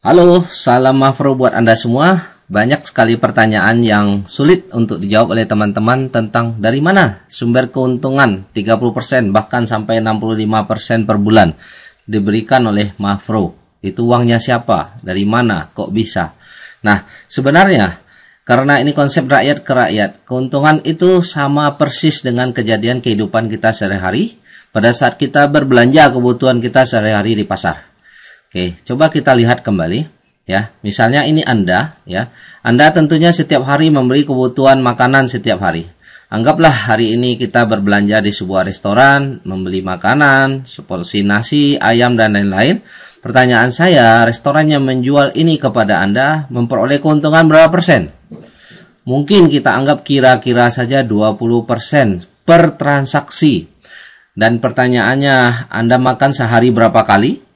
Halo, salam Mafro buat Anda semua. Banyak sekali pertanyaan yang sulit untuk dijawab oleh teman-teman tentang dari mana sumber keuntungan 30% bahkan sampai 65% per bulan diberikan oleh Mafro. Itu uangnya siapa? Dari mana? Kok bisa? Nah, sebenarnya karena ini konsep rakyat ke rakyat, keuntungan itu sama persis dengan kejadian kehidupan kita sehari-hari pada saat kita berbelanja kebutuhan kita sehari-hari di pasar. Oke, coba kita lihat kembali ya. Misalnya ini Anda ya. Anda tentunya setiap hari membeli kebutuhan makanan setiap hari. Anggaplah hari ini kita berbelanja di sebuah restoran, membeli makanan, seporsi nasi, ayam dan lain-lain. Pertanyaan saya, restoran yang menjual ini kepada Anda memperoleh keuntungan berapa persen? Mungkin kita anggap kira-kira saja 20% per transaksi. Dan pertanyaannya, Anda makan sehari berapa kali?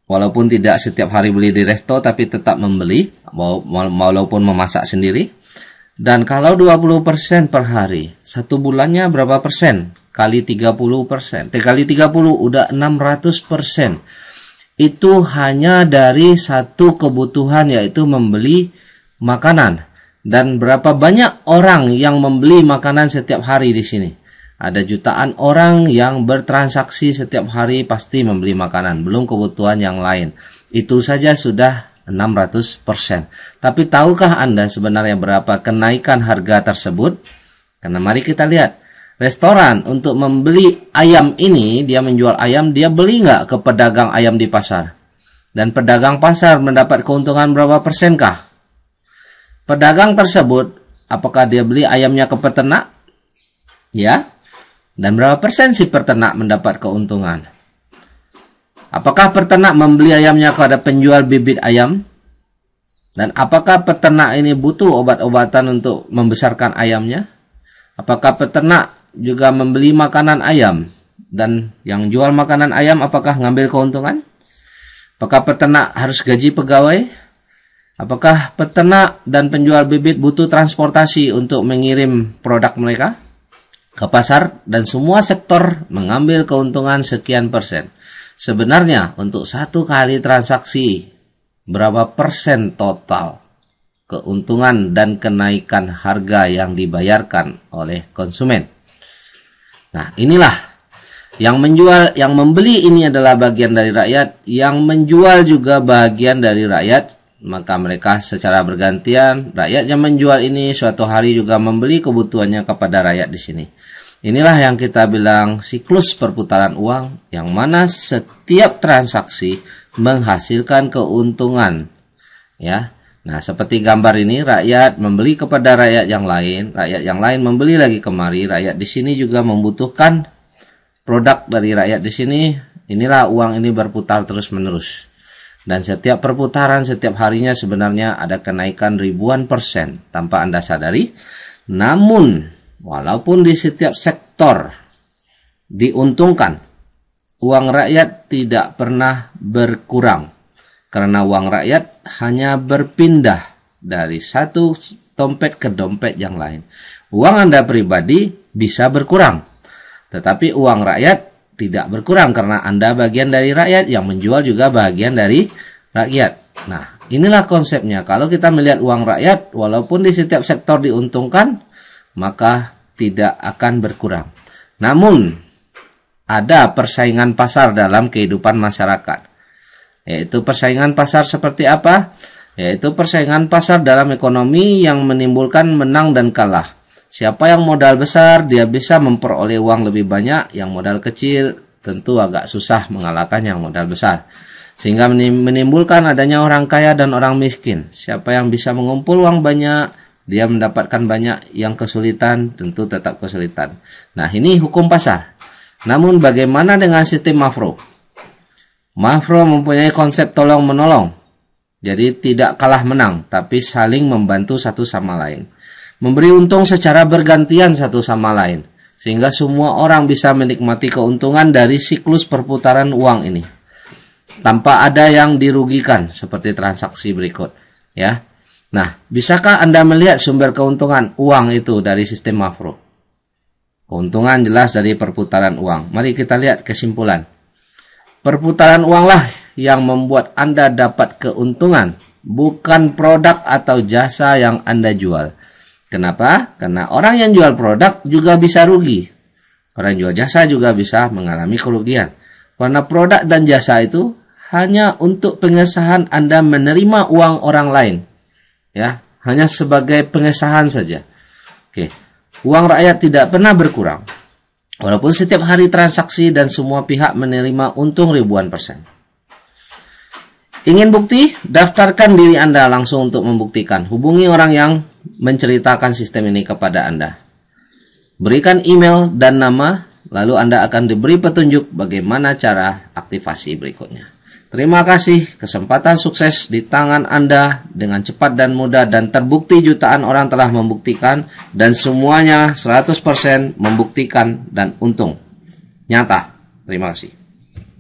Walaupun tidak setiap hari beli di resto, tapi tetap membeli, walaupun memasak sendiri. Dan kalau 20% per hari, satu bulannya berapa persen? Kali 30%. Kali 30 udah 600%. Itu hanya dari satu kebutuhan, yaitu membeli makanan. Dan berapa banyak orang yang membeli makanan setiap hari di sini? Ada jutaan orang yang bertransaksi setiap hari pasti membeli makanan, belum kebutuhan yang lain. Itu saja sudah 600%. Tapi tahukah Anda sebenarnya berapa kenaikan harga tersebut? Karena mari kita lihat. Restoran untuk membeli ayam ini, dia menjual ayam, dia beli nggak ke pedagang ayam di pasar? Dan pedagang pasar mendapat keuntungan berapa persenkah? Pedagang tersebut, apakah dia beli ayamnya ke peternak? Ya. Dan berapa persen si peternak mendapat keuntungan? Apakah peternak membeli ayamnya kepada penjual bibit ayam? Dan apakah peternak ini butuh obat-obatan untuk membesarkan ayamnya? Apakah peternak juga membeli makanan ayam? Dan yang jual makanan ayam apakah ngambil keuntungan? Apakah peternak harus gaji pegawai? Apakah peternak dan penjual bibit butuh transportasi untuk mengirim produk mereka ke pasar? Dan semua sektor mengambil keuntungan sekian persen. Sebenarnya untuk satu kali transaksi berapa persen total keuntungan dan kenaikan harga yang dibayarkan oleh konsumen? Nah, inilah yang menjual, yang membeli ini adalah bagian dari rakyat, yang menjual juga bagian dari rakyat. Maka mereka secara bergantian, rakyat yang menjual ini suatu hari juga membeli kebutuhannya kepada rakyat di sini. Inilah yang kita bilang siklus perputaran uang, yang mana setiap transaksi menghasilkan keuntungan. Ya. Nah, seperti gambar ini, rakyat membeli kepada rakyat yang lain membeli lagi kemari, rakyat di sini juga membutuhkan produk dari rakyat di sini. Inilah uang ini berputar terus-menerus. Dan setiap perputaran, setiap harinya sebenarnya ada kenaikan ribuan persen tanpa Anda sadari. Namun, walaupun di setiap sektor diuntungkan, uang rakyat tidak pernah berkurang. Karena uang rakyat hanya berpindah dari satu dompet ke dompet yang lain. Uang Anda pribadi bisa berkurang, tetapi uang rakyat tidak berkurang karena Anda bagian dari rakyat, yang menjual juga bagian dari rakyat. Nah, inilah konsepnya. Kalau kita melihat uang rakyat, walaupun di setiap sektor diuntungkan, maka tidak akan berkurang. Namun, ada persaingan pasar dalam kehidupan masyarakat. Yaitu persaingan pasar seperti apa? Yaitu persaingan pasar dalam ekonomi yang menimbulkan menang dan kalah. Siapa yang modal besar, dia bisa memperoleh uang lebih banyak. Yang modal kecil tentu agak susah mengalahkan yang modal besar. Sehingga menimbulkan adanya orang kaya dan orang miskin. Siapa yang bisa mengumpul uang banyak, dia mendapatkan banyak. Yang kesulitan tentu tetap kesulitan. Nah, ini hukum pasar. Namun bagaimana dengan sistem Mafro? Mafro mempunyai konsep tolong-menolong. Jadi tidak kalah menang, tapi saling membantu satu sama lain. Memberi untung secara bergantian satu sama lain. Sehingga semua orang bisa menikmati keuntungan dari siklus perputaran uang ini. Tanpa ada yang dirugikan seperti transaksi berikut. Ya. Nah, bisakah Anda melihat sumber keuntungan uang itu dari sistem Mafro? Keuntungan jelas dari perputaran uang. Mari kita lihat kesimpulan. Perputaran uanglah yang membuat Anda dapat keuntungan, bukan produk atau jasa yang Anda jual. Kenapa? Karena orang yang jual produk juga bisa rugi. Orang yang jual jasa juga bisa mengalami kerugian. Karena produk dan jasa itu hanya untuk pengesahan Anda menerima uang orang lain. Ya, hanya sebagai pengesahan saja. Oke. Uang rakyat tidak pernah berkurang. Walaupun setiap hari transaksi dan semua pihak menerima untung ribuan persen. Ingin bukti? Daftarkan diri Anda langsung untuk membuktikan. Hubungi orang yang menceritakan sistem ini kepada Anda. Berikan email dan nama, lalu Anda akan diberi petunjuk bagaimana cara aktivasi berikutnya. Terima kasih, kesempatan sukses di tangan Anda dengan cepat dan mudah, dan terbukti jutaan orang telah membuktikan dan semuanya 100% membuktikan dan untung nyata. Terima kasih.